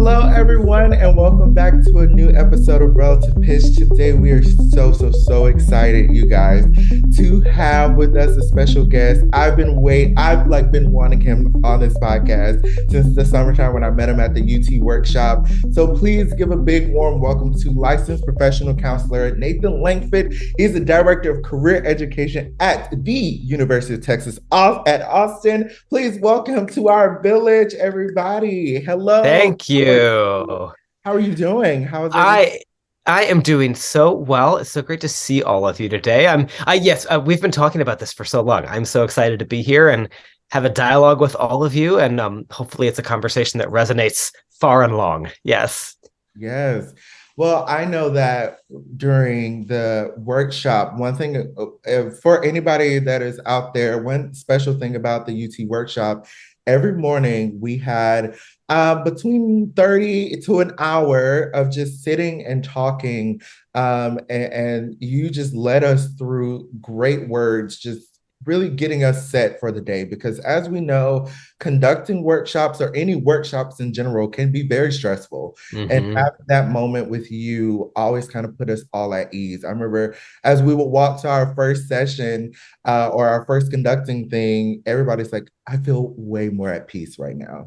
Hello, everyone, and welcome back to a new episode of Relative Pitch. Today, we are so excited, you guys, to have with us a special guest. I've been wanting him on this podcast since the summertime when I met him at the UT workshop. So please give a big warm welcome to licensed professional counselor Nathan Langfitt. He's the director of career education at the University of Texas at Austin. Please welcome to our village, everybody. Hello. Thank you. How are you doing? How is I am doing so well. It's so great to see all of you today. We've been talking about this for so long. I'm so excited to be here and have a dialogue with all of you, and hopefully it's a conversation that resonates far and long. Yes. Yes. Well, I know that during the workshop, one thing for anybody that is out there, one special thing about the UT workshop, every morning we had between 30 to an hour of just sitting and talking. And you just led us through great words, just really getting us set for the day. Because as we know, conducting workshops or any workshops in general can be very stressful. And having that moment with you always kind of put us all at ease. I remember as we would walk to our first session or our first conducting thing, everybody's like, I feel way more at peace right now.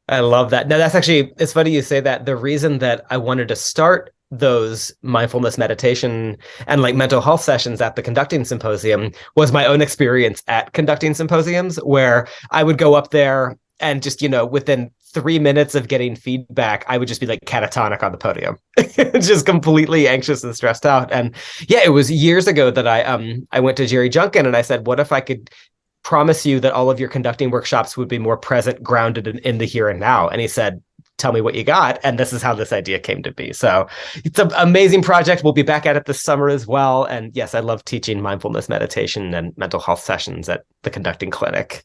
I love that. Now, it's funny you say that. The reason that I wanted to start those mindfulness meditation and like mental health sessions at the conducting symposium was my own experience at conducting symposiums, where I would go up there and just, within 3 minutes of getting feedback, I would just be like catatonic on the podium, just completely anxious and stressed out. And yeah, it was years ago that I went to Jerry Junkin and I said, what if I could promise you that all of your conducting workshops would be more present, grounded in the here and now? And he said, tell me what you got. And this is how this idea came to be. So it's an amazing project. We'll be back at it this summer as well. And yes, I love teaching mindfulness meditation and mental health sessions at the conducting clinic.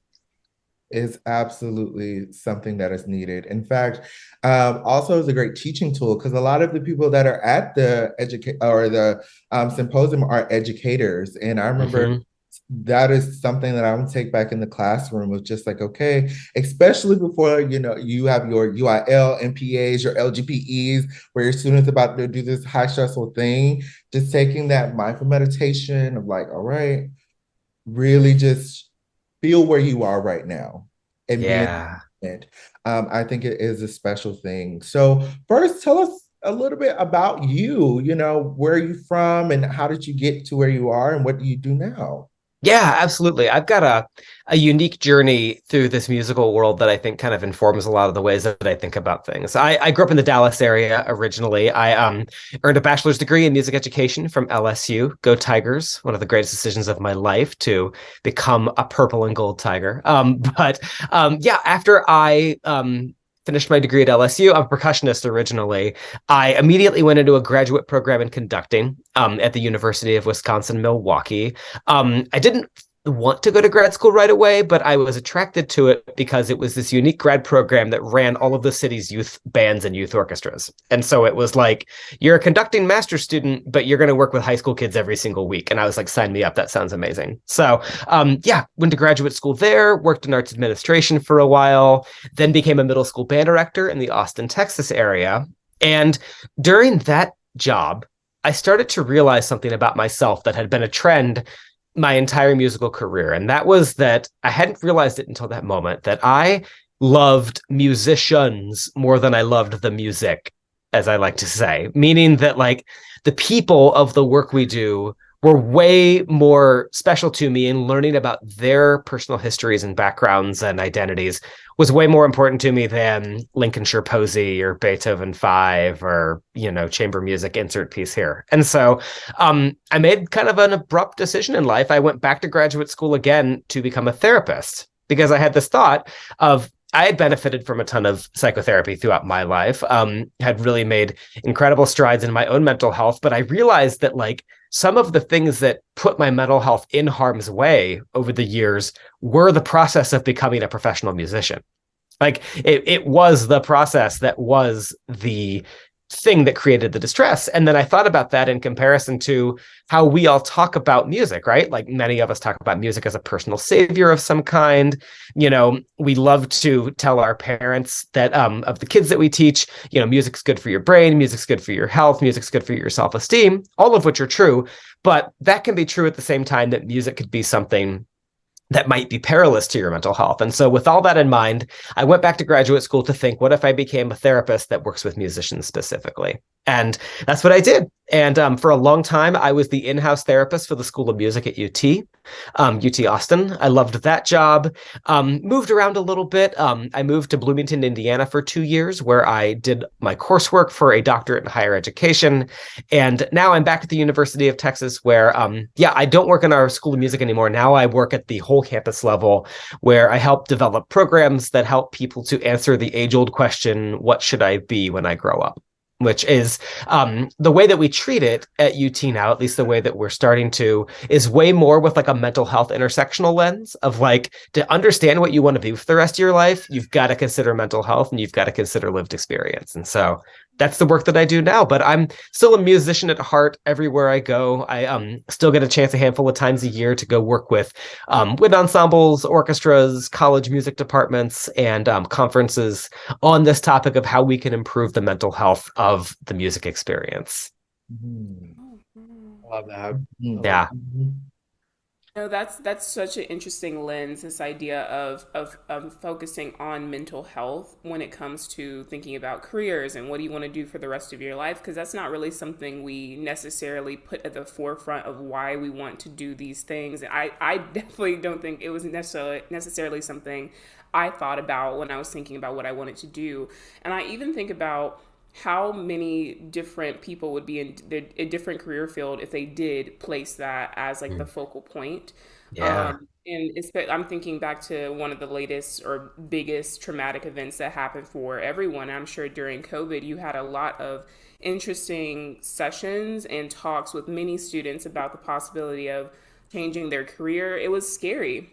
Is absolutely something that is needed. In fact, also is a great teaching tool because a lot of the people that are at the symposium are educators. And I remember that is something that I would take back in the classroom of just like, okay, especially before, you have your UIL, MPAs, your LGPEs, where your students about to do this high stressful thing, just taking that mindful meditation of like, all right, really just feel where you are right now. And yeah. I think it is a special thing. So first, tell us a little bit about you, where are you from and how did you get to where you are and what do you do now? Yeah, absolutely. I've got a unique journey through this musical world that I think kind of informs a lot of the ways that I think about things. I grew up in the Dallas area originally. I earned a bachelor's degree in music education from LSU. Go Tigers, one of the greatest decisions of my life to become a purple and gold Tiger. After I finished my degree at LSU. I'm a percussionist originally. I immediately went into a graduate program in conducting at the University of Wisconsin-Milwaukee. I didn't want to go to grad school right away, but I was attracted to it because it was this unique grad program that ran all of the city's youth bands and youth orchestras. And so it was like, you're a conducting master's student, but you're going to work with high school kids every single week. And I was like, sign me up. That sounds amazing. So went to graduate school there, worked in arts administration for a while, then became a middle school band director in the Austin, Texas area. And during that job, I started to realize something about myself that had been a trend my entire musical career. And that was that I hadn't realized it until that moment that I loved musicians more than I loved the music, as I like to say, meaning that like the people of the work we do were way more special to me, and learning about their personal histories and backgrounds and identities was way more important to me than Lincolnshire Posy or Beethoven 5 or, chamber music insert piece here. And so I made kind of an abrupt decision in life. I went back to graduate school again to become a therapist because I had this thought of I had benefited from a ton of psychotherapy throughout my life, had really made incredible strides in my own mental health. But I realized that like some of the things that put my mental health in harm's way over the years were the process of becoming a professional musician. Like it was the process that was the thing that created the distress. And then I thought about that in comparison to how we all talk about music, right? Like many of us talk about music as a personal savior of some kind. We love to tell our parents that of the kids that we teach, music's good for your brain, music's good for your health, music's good for your self-esteem, all of which are true. But that can be true at the same time that music could be something that might be perilous to your mental health. And so with all that in mind, I went back to graduate school to think, what if I became a therapist that works with musicians specifically? And that's what I did. And for a long time, I was the in-house therapist for the School of Music at UT Austin. I loved that job. Moved around a little bit. I moved to Bloomington, Indiana for 2 years, where I did my coursework for a doctorate in higher education. And now I'm back at the University of Texas, where, I don't work in our School of Music anymore. Now I work at the whole campus level, where I help develop programs that help people to answer the age-old question, what should I be when I grow up? Which is the way that we treat it at UT now, at least the way that we're starting to, is way more with like a mental health intersectional lens of like, to understand what you want to be for the rest of your life, you've got to consider mental health and you've got to consider lived experience. And so that's the work that I do now, but I'm still a musician at heart everywhere I go. I still get a chance a handful of times a year to go work with wind ensembles, orchestras, college music departments, and conferences on this topic of how we can improve the mental health of the music experience. Love that. Yeah. No, that's such an interesting lens, this idea of focusing on mental health when it comes to thinking about careers and what do you want to do for the rest of your life, because that's not really something we necessarily put at the forefront of why we want to do these things. And I definitely don't think it was necessarily something I thought about when I was thinking about what I wanted to do. And I even think about how many different people would be in a different career field if they did place that as like the focal point. Yeah. I'm thinking back to one of the latest or biggest traumatic events that happened for everyone. I'm sure during COVID, you had a lot of interesting sessions and talks with many students about the possibility of changing their career. It was scary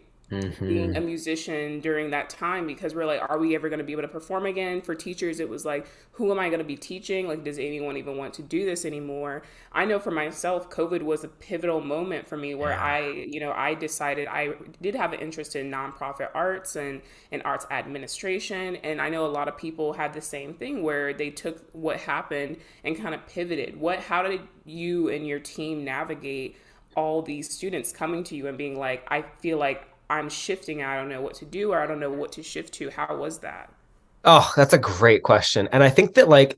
being a musician during that time, because we're like, are we ever going to be able to perform again? For teachers, it was like, who am I going to be teaching? Like, does anyone even want to do this anymore? I know for myself, COVID was a pivotal moment for me where I decided I did have an interest in nonprofit arts and arts administration. And I know a lot of people had the same thing where they took what happened and kind of pivoted. How did you and your team navigate all these students coming to you and being like, I feel like I'm shifting, I don't know what to do, or I don't know what to shift to? How was that? Oh, that's a great question. And I think that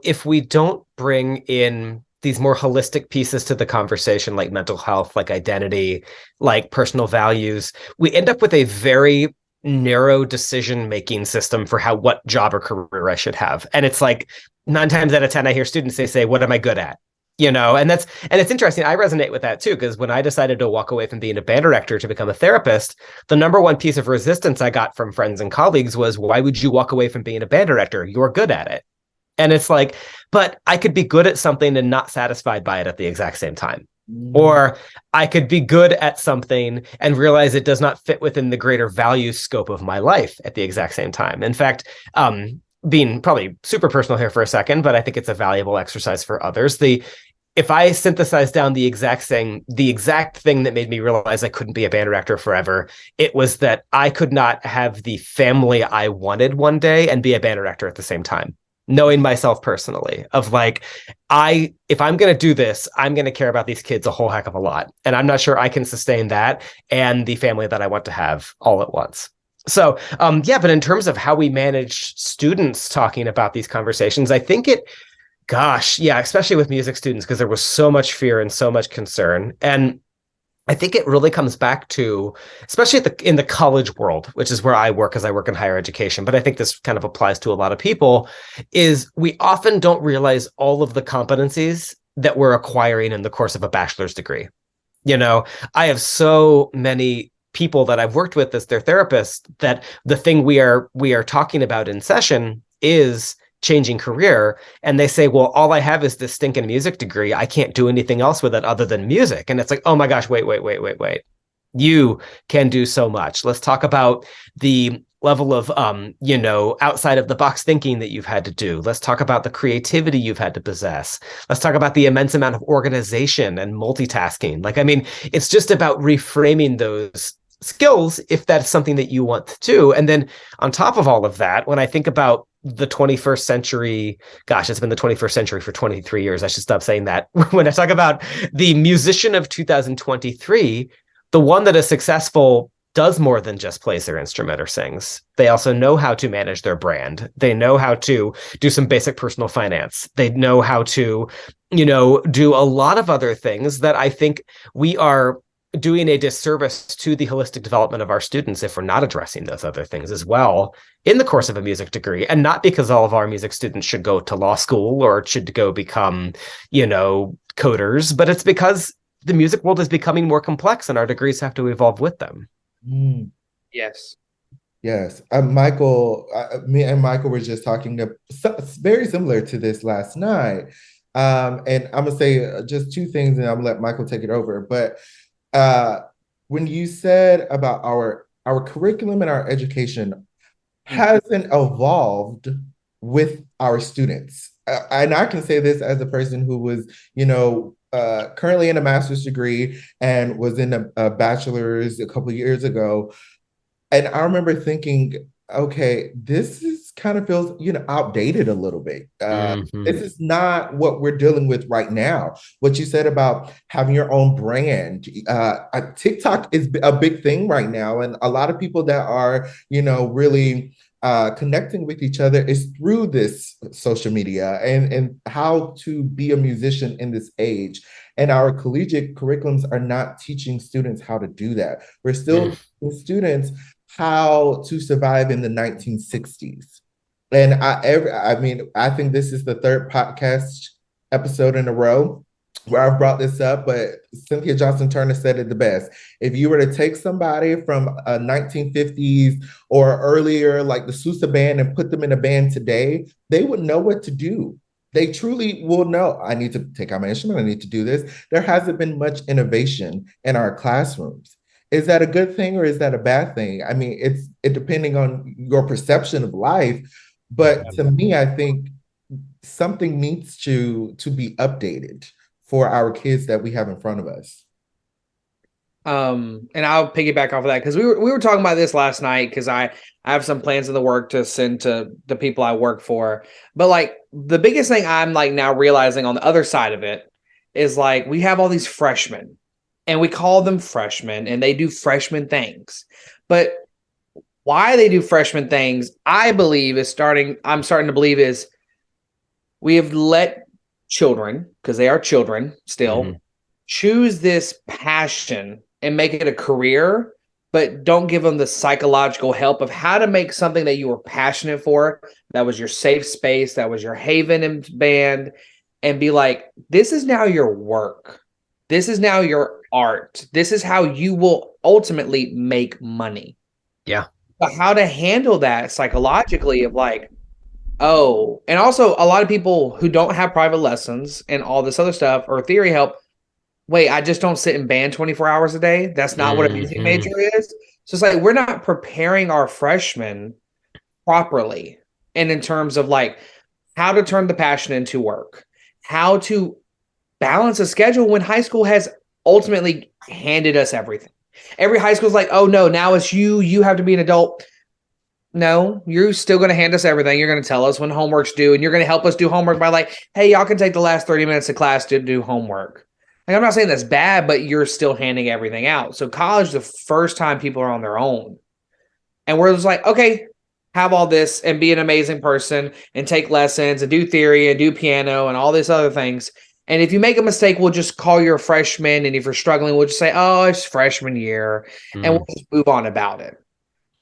if we don't bring in these more holistic pieces to the conversation, like mental health, like identity, like personal values, we end up with a very narrow decision-making system for what job or career I should have. And it's like 9 times out of 10, I hear students, they say, what am I good at? And it's interesting. I resonate with that too, because when I decided to walk away from being a band director to become a therapist, the number one piece of resistance I got from friends and colleagues was, why would you walk away from being a band director? You're good at it. And it's like, but I could be good at something and not satisfied by it at the exact same time. Or I could be good at something and realize it does not fit within the greater value scope of my life at the exact same time. In fact, being probably super personal here for a second, but I think it's a valuable exercise for others. If I synthesize down the exact thing that made me realize I couldn't be a band director forever, it was that I could not have the family I wanted one day and be a band director at the same time. Knowing myself personally, of like, if I'm going to do this, I'm going to care about these kids a whole heck of a lot. And I'm not sure I can sustain that and the family that I want to have all at once. So, but in terms of how we manage students talking about these conversations, I think especially with music students, because there was so much fear and so much concern. And I think it really comes back to, especially in the college world, which is where I work, as I work in higher education, but I think this kind of applies to a lot of people, is we often don't realize all of the competencies that we're acquiring in the course of a bachelor's degree. I have so many people that I've worked with as their therapist that the thing we are talking about in session is changing career, and they say, well, all I have is this stinking music degree, I can't do anything else with it other than music. And it's like, oh my gosh, wait, you can do so much. Let's talk about the level of outside of the box thinking that you've had to do. Let's talk about the creativity you've had to possess. Let's talk about the immense amount of organization and multitasking. Like, I mean, it's just about reframing those skills if that's something that you want to do. And then on top of all of that, when I think about the 21st century, gosh, it's been the 21st century for 23 years. I should stop saying that. When I talk about the musician of 2023, the one that is successful does more than just plays their instrument or sings. They also know how to manage their brand. They know how to do some basic personal finance. They know how to, do a lot of other things that I think we are doing a disservice to the holistic development of our students if we're not addressing those other things as well in the course of a music degree. And not because all of our music students should go to law school or should go become, coders, but it's because the music world is becoming more complex and our degrees have to evolve with them. Mm. Yes. Yes. Michael, me and Michael were just talking very similar to this last night. And I'm going to say just two things and I'm going to let Michael take it over. But when you said about our curriculum and our education hasn't evolved with our students. And I can say this as a person who was, currently in a master's degree and was in a bachelor's a couple of years ago. And I remember thinking, okay, this is kind of feels, outdated a little bit. This is not what we're dealing with right now. What you said about having your own brand, TikTok is a big thing right now. And a lot of people that are, really connecting with each other is through this social media and how to be a musician in this age. And our collegiate curriculums are not teaching students how to do that. We're still teaching students how to survive in the 1960s. And I think this is the third podcast episode in a row where I've brought this up, but Cynthia Johnson Turner said it the best. If you were to take somebody from a 1950s or earlier, like the Sousa band, and put them in a band today, they would know what to do. They truly will know, I need to take out my instrument, I need to do this. There hasn't been much innovation in our classrooms. Is that a good thing or is that a bad thing? I mean, it's depending on your perception of life. But to me, I think something needs to be updated for our kids that we have in front of us. And I'll piggyback off of that because we were talking about this last night because I have some plans in the work to send to the people I work for. But like the biggest thing I'm like now realizing on the other side of it is like we have all these freshmen and we call them freshmen and they do freshman things. But why they do freshman things, I'm starting to believe is we have let children, because they are children still, choose this passion and make it a career, but don't give them the psychological help of how to make something that you were passionate for, that was your safe space, that was your haven in band, and be like, this is now your work. This is now your art. This is how you will ultimately make money. Yeah. But how to handle that psychologically of like, oh, and also a lot of people who don't have private lessons and all this other stuff or theory help, wait, I just don't sit in band 24 hours a day. That's not what a music major is. So it's like, we're not preparing our freshmen properly. And in terms of like how to turn the passion into work, how to balance a schedule when high school has ultimately handed us everything. Every high school is like, oh no, now it's you have to be an adult. No, you're still going to hand us everything. You're going to tell us when homework's due, and you're going to help us do homework by like, hey, y'all can take the last 30 minutes of class to do homework. Like, I'm not saying that's bad, but you're still handing everything out. So college, the first time people are on their own. And we're just like, okay, have all this and be an amazing person and take lessons and do theory and do piano and all these other things. And if you make a mistake, we'll just call you a freshman. And if you're struggling, we'll just say, oh, it's freshman year. And we'll just move on about it.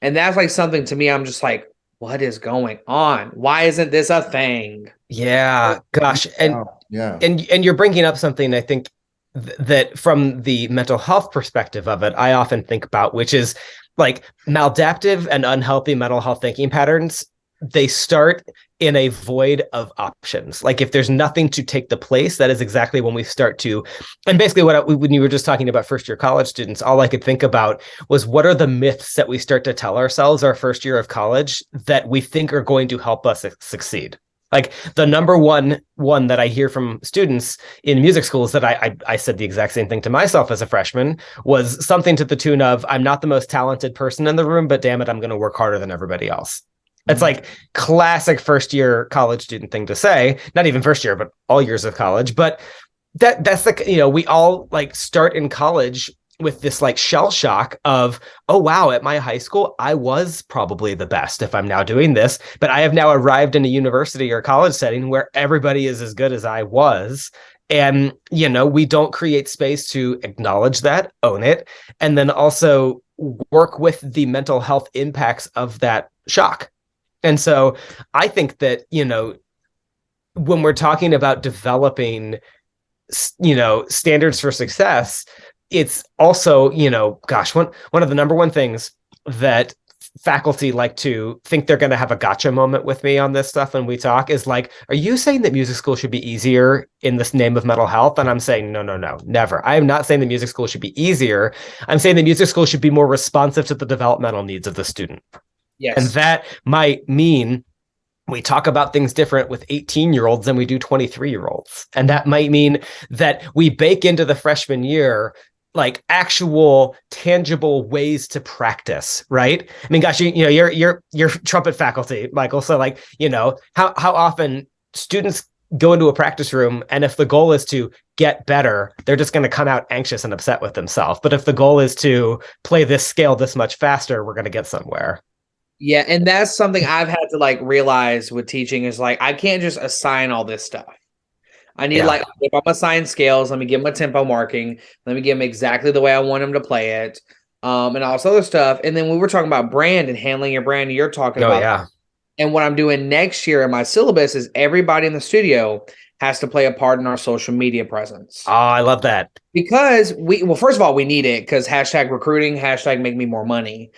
And that's like something to me, I'm just like, what is going on? Why isn't this a thing? Yeah, gosh. And and you're bringing up something I think that from the mental health perspective of it, I often think about, which is like maladaptive and unhealthy mental health thinking patterns. They start in a void of options. Like if there's nothing to take the place, that is exactly when we start to, and basically when you were just talking about first year college students, all I could think about was what are the myths that we start to tell ourselves our first year of college that we think are going to help us succeed. Like the number one that I hear from students in music schools that I said the exact same thing to myself as a freshman was something to the tune of, I'm not the most talented person in the room, but damn it, I'm going to work harder than everybody else. It's like classic first year college student thing to say, not even first year, but all years of college. But that's the, you know, we all like start in college with this like shell shock of, oh, wow, at my high school, I was probably the best if I'm now doing this, but I have now arrived in a university or college setting where everybody is as good as I was. And, you know, we don't create space to acknowledge that, own it, and then also work with the mental health impacts of that shock. And so I think that, you know, when we're talking about developing, you know, standards for success, it's also, you know, gosh, one of the number one things that faculty like to think they're going to have a gotcha moment with me on this stuff when we talk is like, are you saying that music school should be easier in this name of mental health? And I'm saying, no, never. I am not saying the music school should be easier. I'm saying the music school should be more responsive to the developmental needs of the student. Yes. And that might mean we talk about things different with 18-year-olds than we do 23-year-olds. And that might mean that we bake into the freshman year like actual tangible ways to practice, right? I mean, gosh, you know, you're trumpet faculty, Michael. So like, you know, how often students go into a practice room and if the goal is to get better, they're just going to come out anxious and upset with themselves. But if the goal is to play this scale this much faster, we're going to get somewhere. Yeah. And that's something I've had to like realize with teaching is like, I can't just assign all this stuff. I need like, if I'm assigning scales, let me give them a tempo marking. Let me give them exactly the way I want them to play it. And all this other stuff. And then we were talking about brand and handling your brand. And you're talking about, yeah. And what I'm doing next year in my syllabus is everybody in the studio has to play a part in our social media presence. Oh, I love that. Because well, first of all, we need it because hashtag recruiting, hashtag make me more money.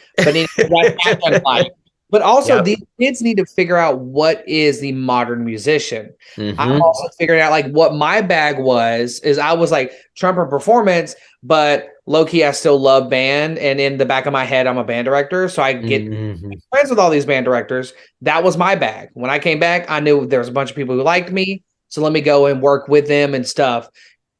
But also these kids need to figure out what is the modern musician. Mm-hmm. I'm also figuring out like what my bag is I was like trumpet performance, but low-key I still love band. And in the back of my head, I'm a band director. So I get friends with all these band directors. That was my bag. When I came back, I knew there was a bunch of people who liked me. So let me go and work with them and stuff.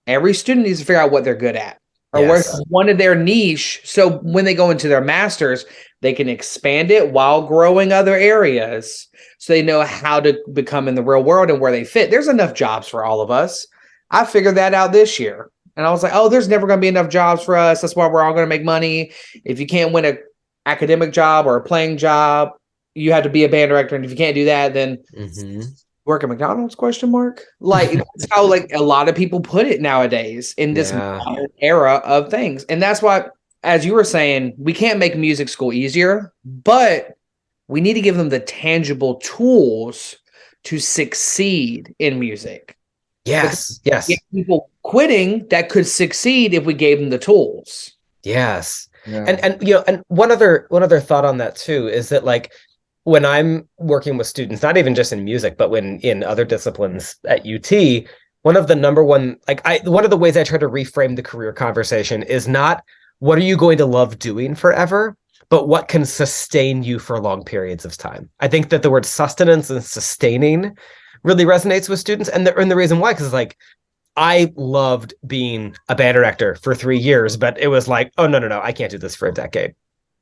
Every student needs to figure out what they're good at or where one of their niche. So when they go into their masters, they can expand it while growing other areas so they know how to become in the real world and where they fit. There's enough jobs for all of us. I figured that out this year. And I was like, oh, there's never going to be enough jobs for us. That's why we're all going to make money. If you can't win an academic job or a playing job, you have to be a band director. And if you can't do that, then work at McDonald's ? Like that's how like a lot of people put it nowadays in this modern era of things. And that's why, as you were saying, we can't make music school easier, but we need to give them the tangible tools to succeed in music. Yes. Get people quitting that could succeed if we gave them the tools. Yes. Yeah. And you know, and one other thought on that too is that like when I'm working with students, not even just in music, but when in other disciplines at UT, one of the ways I try to reframe the career conversation is not what are you going to love doing forever, but what can sustain you for long periods of time. I think that the word sustenance and sustaining really resonates with students. And the reason why, because like, I loved being a band director for 3 years, but it was like, oh, no, I can't do this for a decade.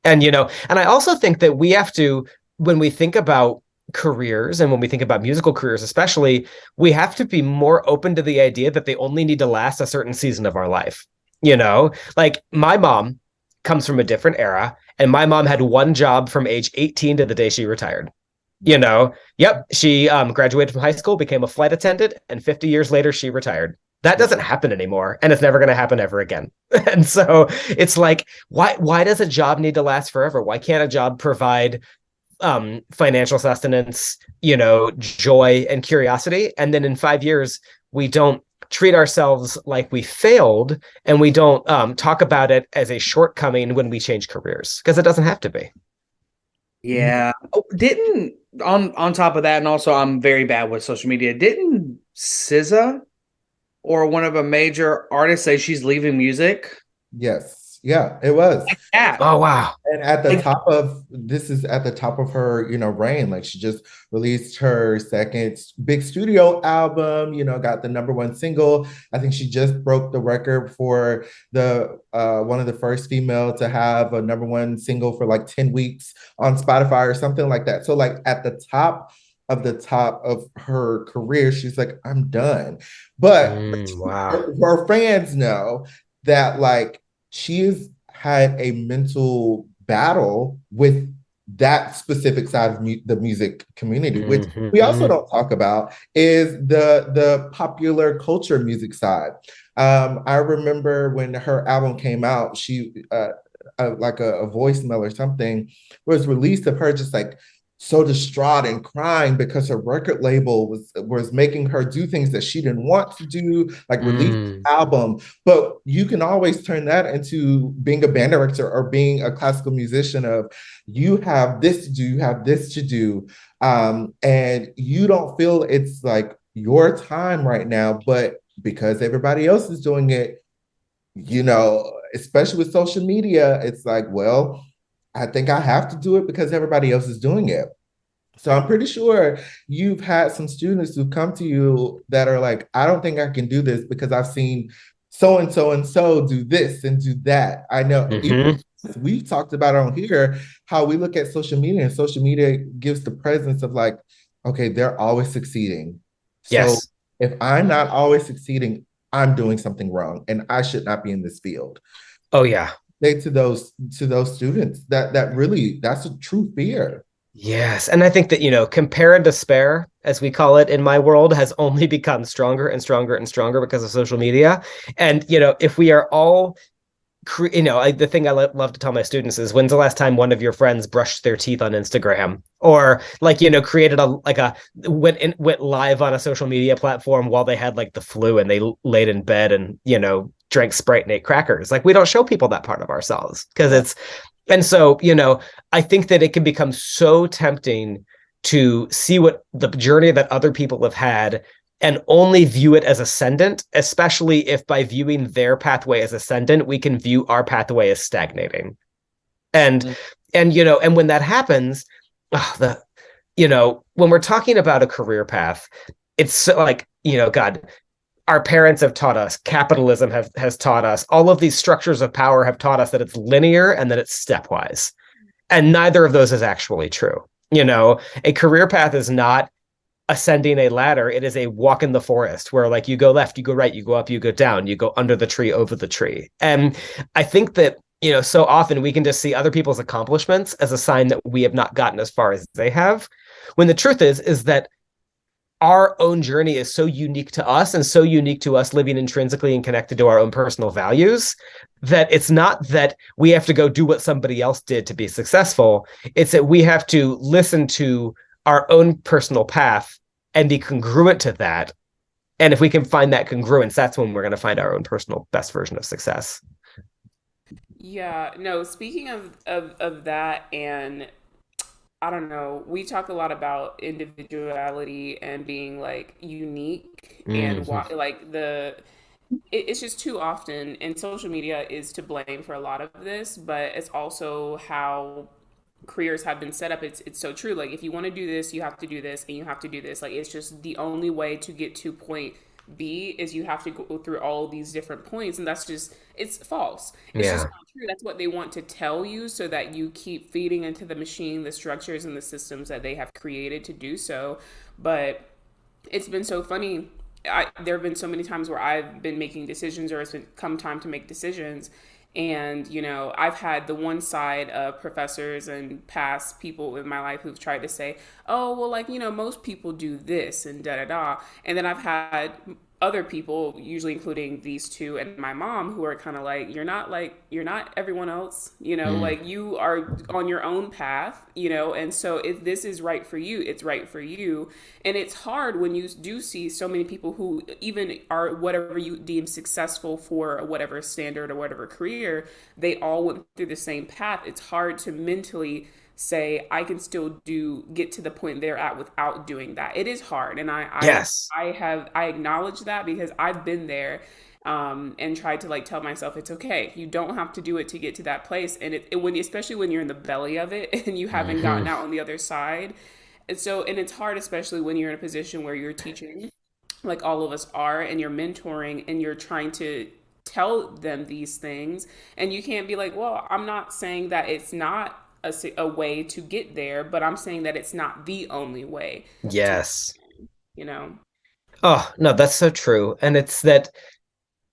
And, you know, and I also think that we have to, when we think about careers and when we think about musical careers, especially, we have to be more open to the idea that they only need to last a certain season of our life. You know, like my mom comes from a different era and my mom had one job from age 18 to the day she retired. You know, she graduated from high school, became a flight attendant, and 50 years later, she retired. That doesn't happen anymore, and it's never going to happen ever again. And so it's like, why does a job need to last forever? Why can't a job provide financial sustenance, you know, joy and curiosity? And then in 5 years, we don't treat ourselves like we failed, and we don't talk about it as a shortcoming when we change careers, because it doesn't have to be. Yeah. Oh, didn't on top of that, and also I'm very bad with social media. Didn't SZA or one of a major artists say she's leaving music? Yes. Yeah, it was. Yeah. Oh wow. And at the Like, top of this is at the top of her, reign. Like she just released her second big studio album, got the number one single. I think she just broke the record for the one of the first female to have a number one single for like 10 weeks on Spotify or something like that. So like at the top of her career, she's like, I'm done. But Wow. her fans know that like she has had a mental battle with that specific side of the music community, which we also Hmm. don't talk about is the popular culture music side. I remember when her album came out, she like a voicemail or something was released of her just like so distraught and crying because her record label was making her do things that she didn't want to do, like release Mm. album. But you can always turn that into being a band director or being a classical musician of you have this to do, you have this to do. And you don't feel it's like your time right now, but because everybody else is doing it, especially with social media, it's like, well, I think I have to do it because everybody else is doing it. So I'm pretty sure you've had some students who come to you that are like, I don't think I can do this because I've seen and so do this and do that. I know even Hmm. we've talked about on here how we look at social media and social media gives the presence of like, okay, they're always succeeding. So Yes. if I'm not always succeeding, I'm doing something wrong and I should not be in this field. Oh yeah. Say to those students that really that's a true fear. Yes. And I think that, compare and despair, as we call it in my world, has only become stronger and stronger and stronger because of social media. And, if we are all the thing I love to tell my students is, when's the last time one of your friends brushed their teeth on Instagram, or like created went live on a social media platform while they had like the flu and they laid in bed and drank Sprite and ate crackers. Like, we don't show people that part of ourselves because Yeah. it's and so I think that it can become so tempting to see what the journey that other people have had and only view it as ascendant, especially if by viewing their pathway as ascendant, we can view our pathway as stagnating. And mm, and when that happens, when we're talking about a career path, it's so, like, God, our parents have taught us, capitalism has taught us, all of these structures of power have taught us that it's linear and that it's stepwise. And neither of those is actually true. A career path is not ascending a ladder. It is a walk in the forest where, like, you go left, you go right, you go up, you go down, you go under the tree, over the tree. And I think that, so often we can just see other people's accomplishments as a sign that we have not gotten as far as they have. When the truth is that our own journey is so unique to us and so unique to us living intrinsically and connected to our own personal values that it's not that we have to go do what somebody else did to be successful. It's that we have to listen to our own personal path and be congruent to that. And if we can find that congruence, that's when we're going to find our own personal best version of success. Yeah, no, speaking of that, and I don't know, we talk a lot about individuality and being like unique, and Mm-hmm. why like it's just too often, and social media is to blame for a lot of this, but it's also how careers have been set up. It's so true. Like, if you want to do this, you have to do this, and you have to do this. Like, it's just the only way to get to point B is you have to go through all these different points, and that's just, it's false. It's just Yeah. not true. That's what they want to tell you so that you keep feeding into the machine the structures and the systems that they have created to do so. But it's been so funny. There have been so many times where I've been making decisions, or it's been come time to make decisions, and I've had the one side of professors and past people in my life who've tried to say, oh well, like, most people do this and da da da, and then I've had other people, usually including these two and my mom, who are kind of like, you're not everyone else, Mm. like, you are on your own path, and so if this is right for you, it's right for you. And it's hard when you do see so many people who even are whatever you deem successful for whatever standard or whatever career, they all went through the same path. It's hard to mentally say I can still get to the point they're at without doing that. It is hard, and Yes. I acknowledge that because I've been there, and tried to like tell myself it's okay. You don't have to do it to get to that place, and when especially when you're in the belly of it and you haven't Hmm. gotten out on the other side. And it's hard, especially when you're in a position where you're teaching, like all of us are, and you're mentoring and you're trying to tell them these things, and you can't be like, well, I'm not saying that it's not a way to get there, but I'm saying that it's not the only way to, Yes. you know. Oh, no, that's so true. And it's that,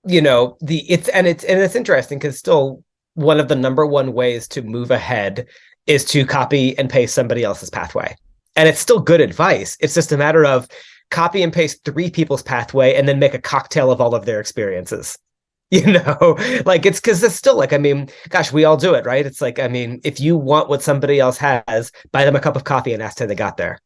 it's interesting because still one of the number one ways to move ahead is to copy and paste somebody else's pathway. And it's still good advice. It's just a matter of copy and paste three people's pathway and then make a cocktail of all of their experiences. Like it's because it's still like, I mean, gosh, we all do it, right? It's like, I mean, if you want what somebody else has, buy them a cup of coffee and ask how they got there,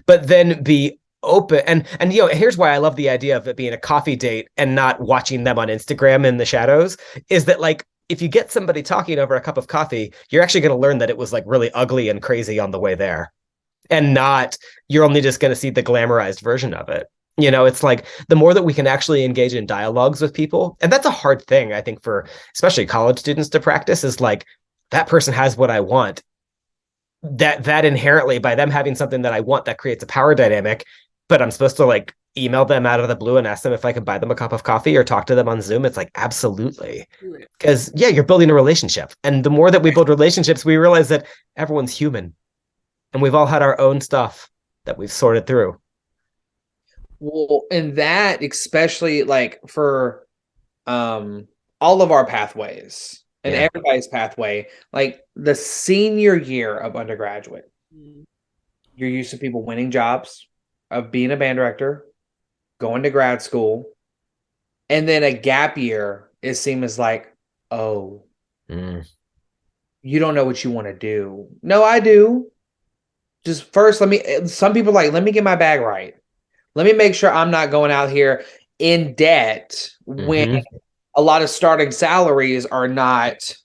but then be open. And here's why I love the idea of it being a coffee date and not watching them on Instagram in the shadows, is that like, if you get somebody talking over a cup of coffee, you're actually going to learn that it was like really ugly and crazy on the way there, and not you're only just going to see the glamorized version of it. It's like the more that we can actually engage in dialogues with people, and that's a hard thing, I think, for especially college students to practice, is like, that person has what I want. That inherently, by them having something that I want, that creates a power dynamic, but I'm supposed to like email them out of the blue and ask them if I can buy them a cup of coffee or talk to them on Zoom. It's like, absolutely. Because yeah, you're building a relationship. And the more that we build relationships, we realize that everyone's human. And we've all had our own stuff that we've sorted through. Well, and that especially like for all of our pathways and Yeah. everybody's pathway, like the senior year of undergraduate, you're used to people winning jobs, of being a band director, going to grad school, and then a gap year is seen as like, oh, you don't know what you want to do. No, I do. Just first, some people are like, let me get my bag right. Let me make sure I'm not going out here in debt when a lot of starting salaries are not,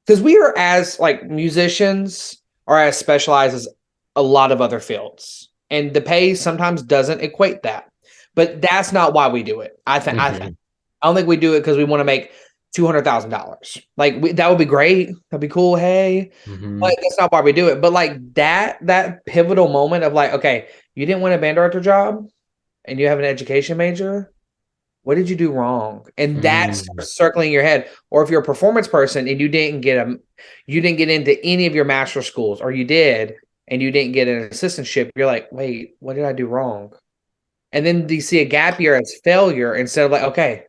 because we are, as like musicians, are as specialized as a lot of other fields, and the pay sometimes doesn't equate that. But that's not why we do it. I don't think we do it because we want to make $200,000. Like that would be great. That'd be cool. Hey, but that's not why we do it. But like that pivotal moment of like, okay, you didn't win a band director job, and you have an education major. What did you do wrong? And that's circling your head. Or if you're a performance person and you didn't get into any of your master schools, or you did and you didn't get an assistantship, you're like, wait, what did I do wrong? And then you see a gap year as failure instead of like, okay,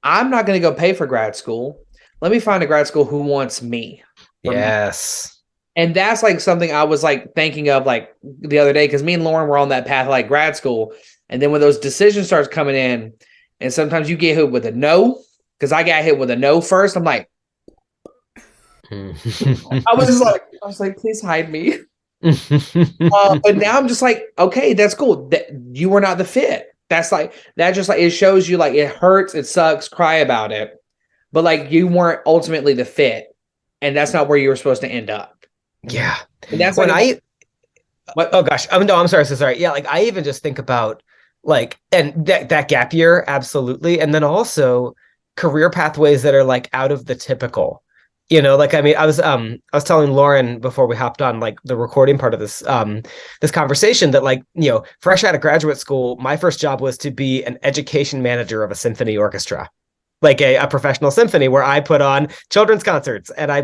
I'm not going to go pay for grad school. Let me find a grad school who wants me. Yes. And that's like something I was like thinking of like the other day, because me and Lauren were on that path, like grad school. And then when those decisions starts coming in, and sometimes you get hit with a no, because I got hit with a no first. I'm like, I was like, please hide me. But now I'm just like, okay, that's cool. That you were not the fit. That's like, that just like, it shows you like, it hurts, it sucks, cry about it. But like, you weren't ultimately the fit, and that's not where you were supposed to end up. Yeah. And that's when like, oh gosh, no, I'm sorry, so sorry. Yeah, like I even just think about like, and that gap year, absolutely, and then also career pathways that are like out of the typical. Like, I mean, I was telling Lauren before we hopped on like the recording part of this conversation that, like, fresh out of graduate school, my first job was to be an education manager of a symphony orchestra, like a professional symphony, where I put on children's concerts, and I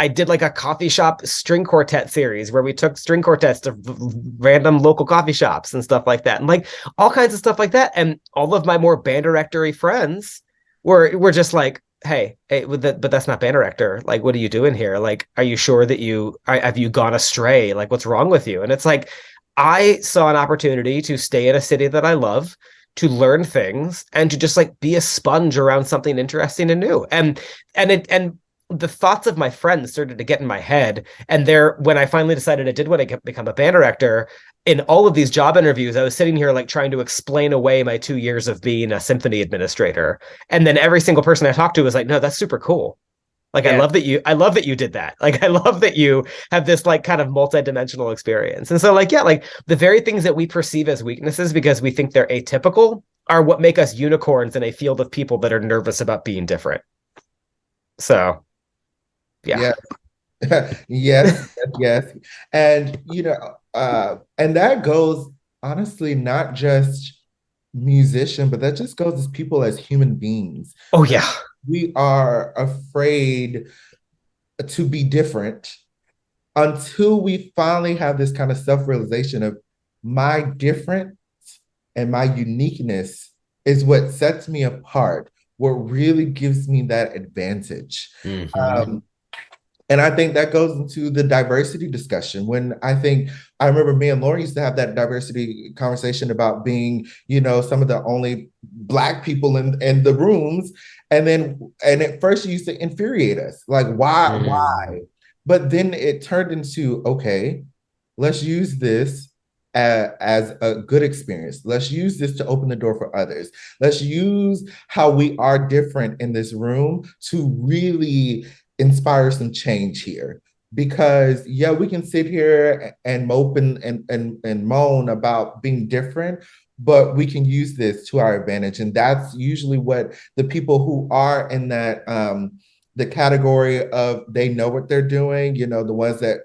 did like a coffee shop string quartet series where we took string quartets to random local coffee shops and stuff like that, and like all kinds of stuff like that. And all of my more band directory friends were just like, hey, but that's not band director. Like, what are you doing here? Like, are you sure that have you gone astray? Like, what's wrong with you? And it's like, I saw an opportunity to stay in a city that I love, to learn things, and to just like be a sponge around something interesting and new. And the thoughts of my friends started to get in my head. And when I finally decided I did want to become a band director, in all of these job interviews, I was sitting here like trying to explain away my 2 years of being a symphony administrator. And then every single person I talked to was like, no, that's super cool. Like Yeah. I love that you did that. Like I love that you have this like kind of multi-dimensional experience. And so like yeah, like the very things that we perceive as weaknesses because we think they're atypical are what make us unicorns in a field of people that are nervous about being different. So, yeah. Yeah. Yes, yes. And and that goes honestly not just musician, but that just goes as people as human beings. Oh Like yeah. we are afraid to be different until we finally have this kind of self-realization of my difference and my uniqueness is what sets me apart, what really gives me that advantage. Mm-hmm. Um, and I think that goes into the diversity discussion. I remember me and Lauren used to have that diversity conversation about being, some of the only Black people in the rooms. And at first it used to infuriate us. Like, why? But then it turned into, okay, let's use this as a good experience. Let's use this to open the door for others. Let's use how we are different in this room to really inspire some change here. Because yeah, we can sit here and mope and moan about being different, but we can use this to our advantage. And that's usually what the people who are in that the category of they know what they're doing, the ones that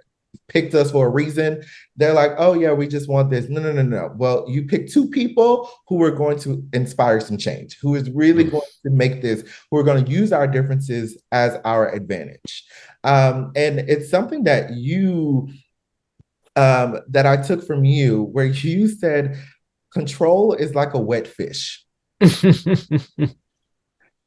picked us for a reason. They're like, oh yeah, we just want this. No, no, no, no. Well, you pick two people who are going to inspire some change, who is really going to make this, who are going to use our differences as our advantage. And it's something that that I took from you, where you said control is like a wet fish.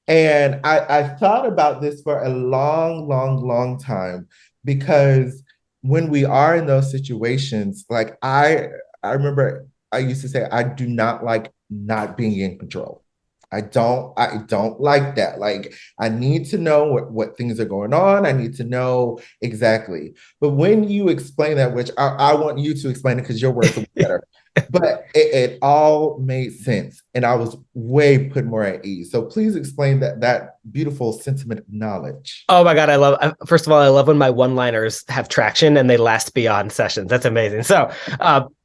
And I thought about this for a long, long, long time because when we are in those situations, like I remember I used to say I do not like not being in control. I don't like that. Like I need to know what things are going on. I need to know exactly. But when you explain that, which I want you to explain it because your words are better. But it all made sense, and I was way put more at ease. So please explain that beautiful sentiment of knowledge. Oh my God, first of all, I love when my one-liners have traction and they last beyond sessions. That's amazing. So,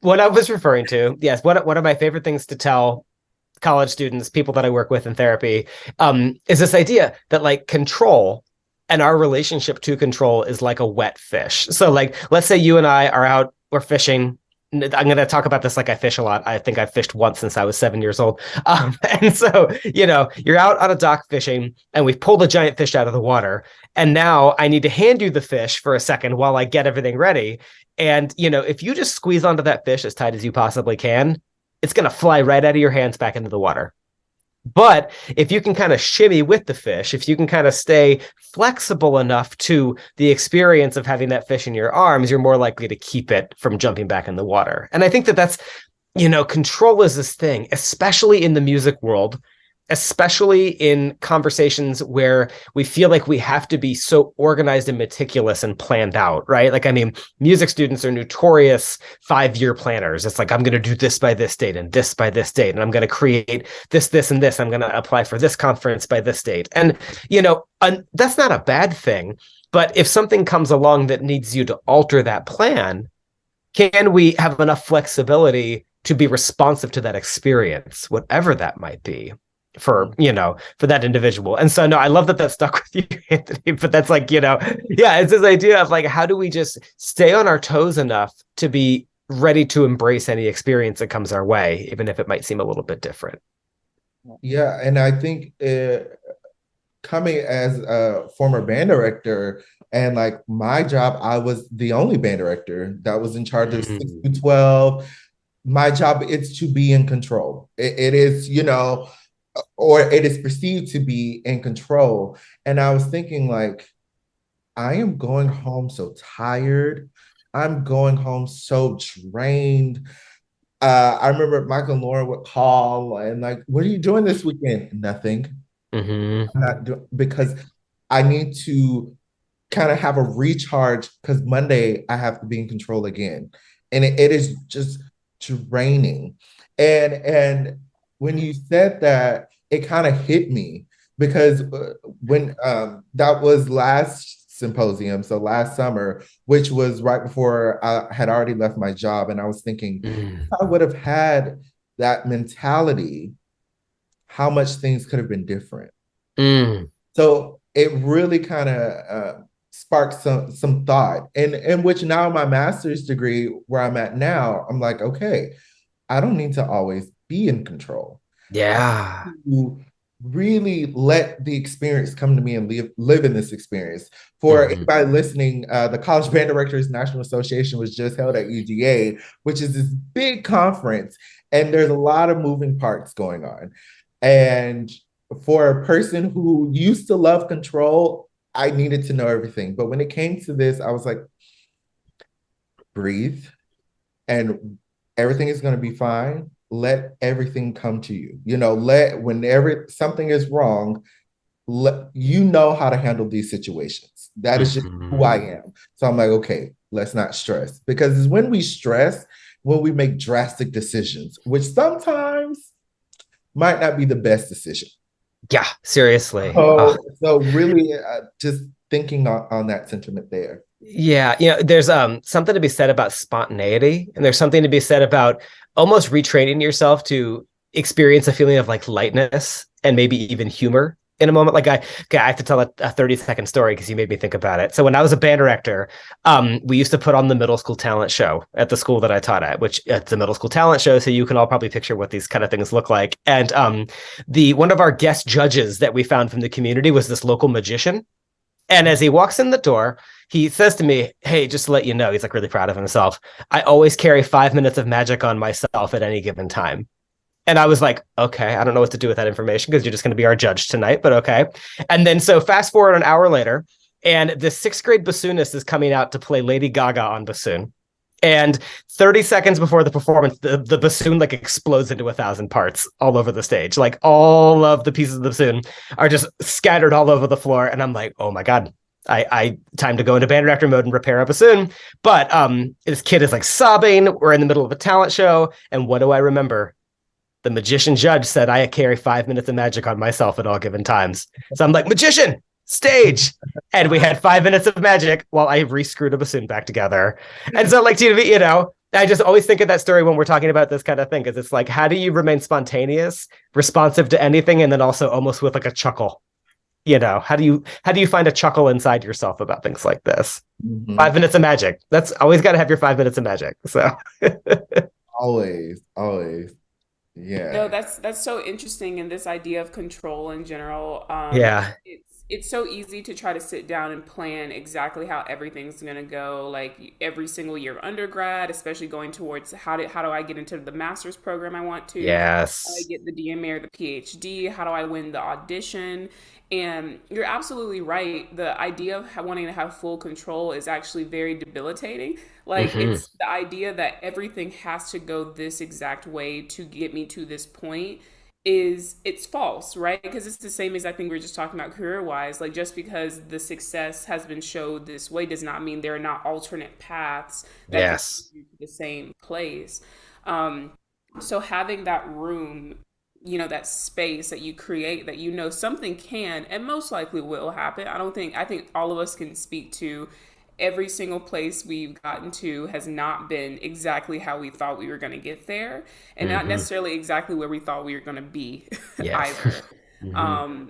what I was referring to, yes, one of my favorite things to tell college students, people that I work with in therapy, is this idea that like control and our relationship to control is like a wet fish. So, like, let's say you and I are out, we're fishing. I'm going to talk about this like I fish a lot. I think I've fished once since I was 7 years old. And so, you're out on a dock fishing and we've pulled a giant fish out of the water. And now I need to hand you the fish for a second while I get everything ready. And, if you just squeeze onto that fish as tight as you possibly can, it's going to fly right out of your hands back into the water. But if you can kind of shimmy with the fish, if you can kind of stay flexible enough to the experience of having that fish in your arms, you're more likely to keep it from jumping back in the water. And I think that's, control is this thing, especially in the music world, especially in conversations where we feel like we have to be so organized and meticulous and planned out, right? Like, I mean, music students are notorious 5-year planners. It's like, I'm going to do this by this date and this by this date, and I'm going to create this, and this. I'm going to apply for this conference by this date. And, that's not a bad thing. But if something comes along that needs you to alter that plan, can we have enough flexibility to be responsive to that experience, whatever that might be? For that individual. And so no, I love that stuck with you, Anthony, but that's like, it's this idea of like, how do we just stay on our toes enough to be ready to embrace any experience that comes our way, even if it might seem a little bit different. Yeah, and I think coming as a former band director, and like my job, I was the only band director that was in charge of 6 through 12. My job is to be in control. It is, or it is perceived to be in control. And I was thinking, like, I am going home so tired. I'm going home so drained. I remember Michael and Lauren would call and like, what are you doing this weekend? Nothing. I'm not doing because I need to kind of have a recharge because Monday I have to be in control again. And it is just draining. And when you said that, it kind of hit me because when that was last symposium, so last summer, which was right before I had already left my job, and I was thinking, if I would have had that mentality, how much things could have been different. Mm. So it really kind of sparked some thought, and in which now my master's degree, where I'm at now, I'm like, okay, I don't need to always be in control. Yeah. To really let the experience come to me and live in this experience. For Mm-hmm. anybody listening, the College Band Directors National Association was just held at UGA, which is this big conference, and there's a lot of moving parts going on. And for a person who used to love control, I needed to know everything. But when it came to this, I was like, breathe, and everything is going to be fine. Let everything come to you. Whenever something is wrong, you know how to handle these situations. That is just who I am. So I'm like, okay, let's not stress, because it's when we stress when we make drastic decisions, which sometimes might not be the best decision. Yeah, seriously. Oh. So really, just thinking on that sentiment there. Yeah, there's something to be said about spontaneity, and there's something to be said about almost retraining yourself to experience a feeling of like lightness and maybe even humor in a moment. Like I have to tell a 30-second story because you made me think about it. So when I was a band director, we used to put on the middle school talent show at the school that I taught at, which it's a middle school talent show, so you can all probably picture what these kind of things look like. And the one of our guest judges that we found from the community was this local magician. And as he walks in the door, he says to me, "Hey, just to let you know," he's like really proud of himself, "I always carry 5 minutes of magic on myself at any given time." And I was like, okay, I don't know what to do with that information because you're just going to be our judge tonight, but okay. And then so fast forward an hour later, and the sixth grade bassoonist is coming out to play Lady Gaga on bassoon. And 30 seconds before the performance, the bassoon like explodes into 1,000 parts all over the stage. Like all of the pieces of the bassoon are just scattered all over the floor. And I'm like, oh my God, I time to go into band director mode and repair a bassoon. But this kid is like sobbing. We're in the middle of a talent show. And what do I remember? The magician judge said I carry 5 minutes of magic on myself at all given times. So I'm like, magician, stage. And we had 5 minutes of magic while I re-screwed a bassoon back together. And so like, I just always think of that story when we're talking about this kind of thing, because it's like, how do you remain spontaneous, responsive to anything, and then also almost with like a chuckle? How do you find a chuckle inside yourself about things like this? Mm-hmm. 5 minutes of magic. That's always got to have your 5 minutes of magic. So always. Yeah. No, that's so interesting in this idea of control in general. Yeah. It's so easy to try to sit down and plan exactly how everything's gonna go, like every single year of undergrad, especially going towards how do I get into the master's program I want to? Yes. How do I get the DMA or the PhD? How do I win the audition? And you're absolutely right. The idea of wanting to have full control is actually very debilitating. Like, it's the idea that everything has to go this exact way to get me to this point it's false, right? Because it's the same as I think we were just talking about career wise. Like, just because the success has been showed this way does not mean there are not alternate paths that yes. can lead to the same place. So having that room, that space that you create, that something can and most likely will happen. I think all of us can speak to every single place we've gotten to has not been exactly how we thought we were going to get there, and not necessarily exactly where we thought we were going to be either.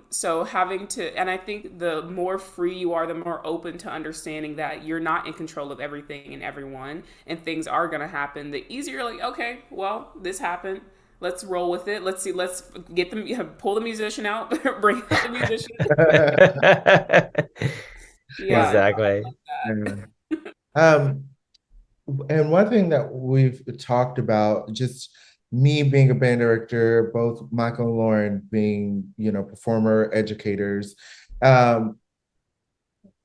So having to, and I think the more free you are, the more open to understanding that you're not in control of everything and everyone, and things are going to happen, the easier you're like, okay, well, this happened. Let's roll with it. Let's see. Let's get them. Pull the musician out. Bring out the musician. Yeah, exactly. And one thing that we've talked about, just me being a band director, both Michael and Lauren being, performer educators, and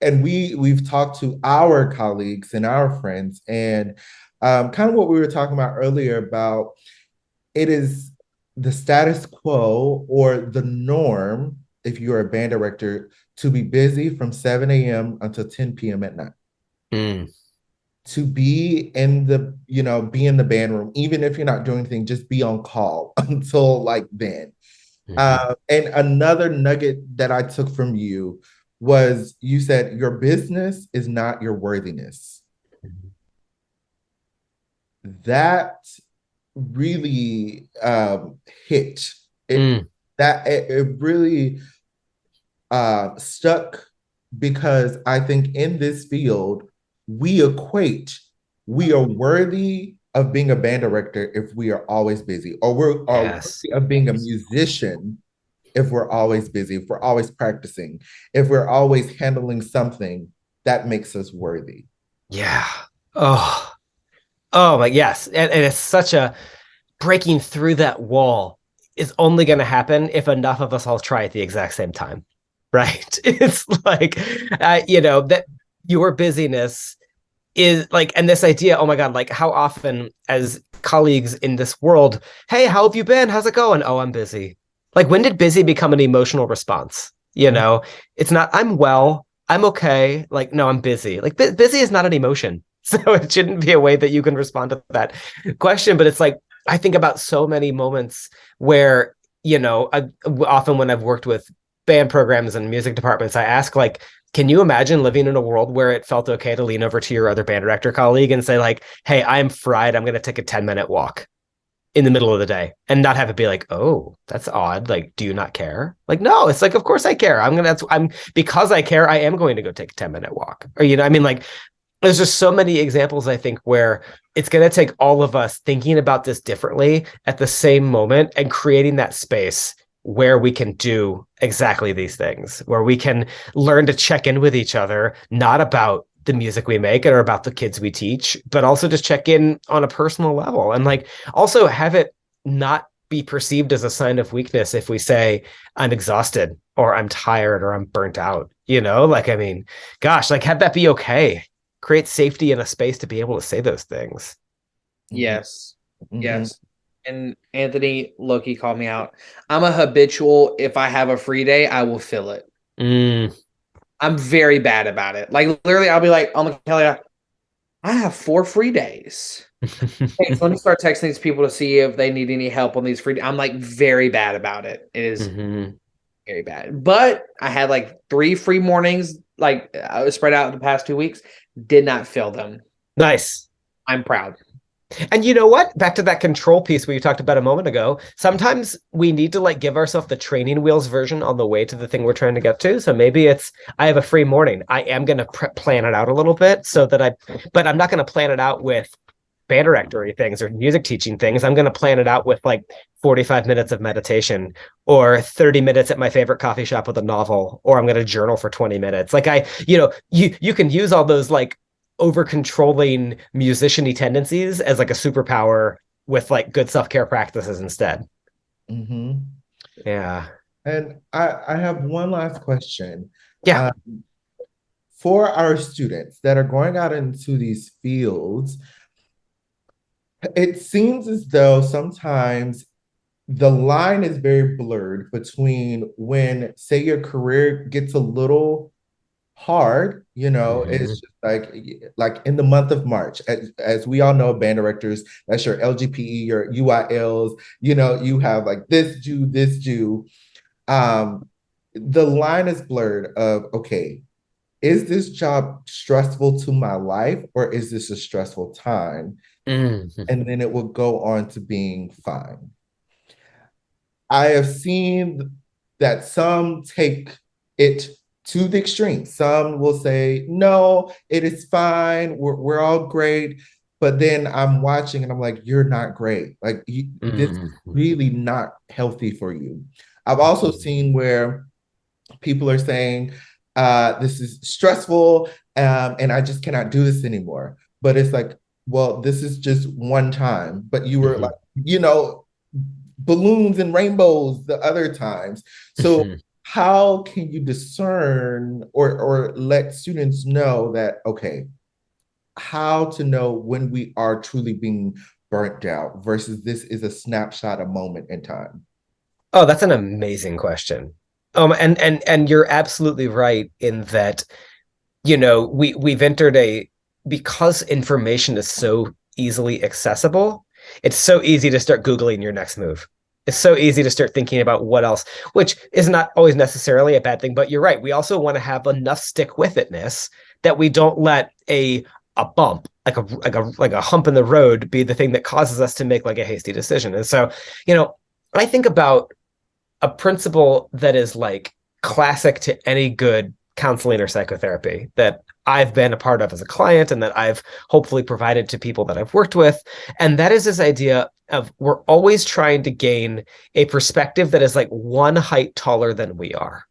we've talked to our colleagues and our friends, and kind of what we were talking about earlier about it is the status quo or the norm if you're a band director to be busy from 7 a.m. until 10 p.m. at night. To be in the band room, even if you're not doing anything, just be on call until like then. And another nugget that I took from you was you said your business is not your worthiness. That really hit it. It really stuck because I think in this field we equate we are worthy of being a band director if we are always busy, or we're Yes. worthy of being a musician if we're always busy, if we're always practicing, if we're always handling something that makes us worthy. Yeah. Oh, oh my, yes. And it's such a breaking through that wall is only going to happen if enough of us all try at the exact same time. Right. It's like, that your busyness is like, and this idea, oh my God, like how often as colleagues in this world, hey, how have you been? How's it going? Oh, I'm busy. Like, when did busy become an emotional response? It's not, I'm well, I'm okay. Like, no, I'm busy. Like, busy is not an emotion. So it shouldn't be a way that you can respond to that question. But it's like, I think about so many moments where, often when I've worked with band programs and music departments, I ask, like, can you imagine living in a world where it felt okay to lean over to your other band director colleague and say, like, hey, I'm fried, I'm going to take a 10-minute walk in the middle of the day, and not have it be like, oh, that's odd. Like, do you not care? Like, no, it's like, of course I care. Because I care, I am going to go take a 10-minute walk. Or, like, there's just so many examples, I think, where it's going to take all of us thinking about this differently at the same moment and creating that space where we can do exactly these things, where we can learn to check in with each other, not about the music we make or about the kids we teach, but also just check in on a personal level, and like also have it not be perceived as a sign of weakness if we say I'm exhausted or I'm tired or I'm burnt out, like, I mean, gosh, like, have that be okay. Create safety in a space to be able to say those things. Yes. Yes. And Anthony Loki called me out. I'm a habitual. If I have a free day, I will fill it. I'm very bad about it. Like, literally, I'll be like, oh my Kelly, I have 4 free days. Hey, so let me start texting these people to see if they need any help on these free days. I'm like very bad about it. It is very bad. But I had like 3 free mornings, like I was spread out the past 2 weeks. Did not fill them. Nice. I'm proud. And you know what? Back to that control piece we talked about a moment ago. Sometimes we need to like give ourselves the training wheels version on the way to the thing we're trying to get to. So maybe it's, I have a free morning. I am going to plan it out a little bit but I'm not going to plan it out with band directory things or music teaching things. I'm going to plan it out with like 45 minutes of meditation or 30 minutes at my favorite coffee shop with a novel, or I'm going to journal for 20 minutes. Like you can use all those like over controlling musician-y tendencies as like a superpower with like good self-care practices instead. Yeah. And I have one last question. Yeah. For our students that are going out into these fields, it seems as though sometimes the line is very blurred between when, say, your career gets a little hard, it's just like in the month of March, as we all know, band directors, that's your LGPE, your UILs, you have like this due. The line is blurred of, okay, is this job stressful to my life or is this a stressful time? And then it will go on to being fine. I have seen that some take it to the extreme. Some will say, no, it is fine. We're all great. But then I'm watching and I'm like, you're not great. Like, this is really not healthy for you. I've also seen where people are saying, this is stressful and I just cannot do this anymore. But it's like, well, this is just one time. But you were like, balloons and rainbows the other times. So how can you discern or let students know that, okay, how to know when we are truly being burnt out versus this is a snapshot, a moment in time? Oh, that's an amazing question. And you're absolutely right in that, we've entered because information is so easily accessible, it's so easy to start Googling your next move. It's so easy to start thinking about what else, which is not always necessarily a bad thing, but you're right. We also want to have enough stick with itness that we don't let a bump, like a hump in the road be the thing that causes us to make like a hasty decision. And so, you know, I think about a principle that is like classic to any good counseling or psychotherapy that I've been a part of as a client and that I've hopefully provided to people that I've worked with. And that is this idea of we're always trying to gain a perspective that is like one height taller than we are.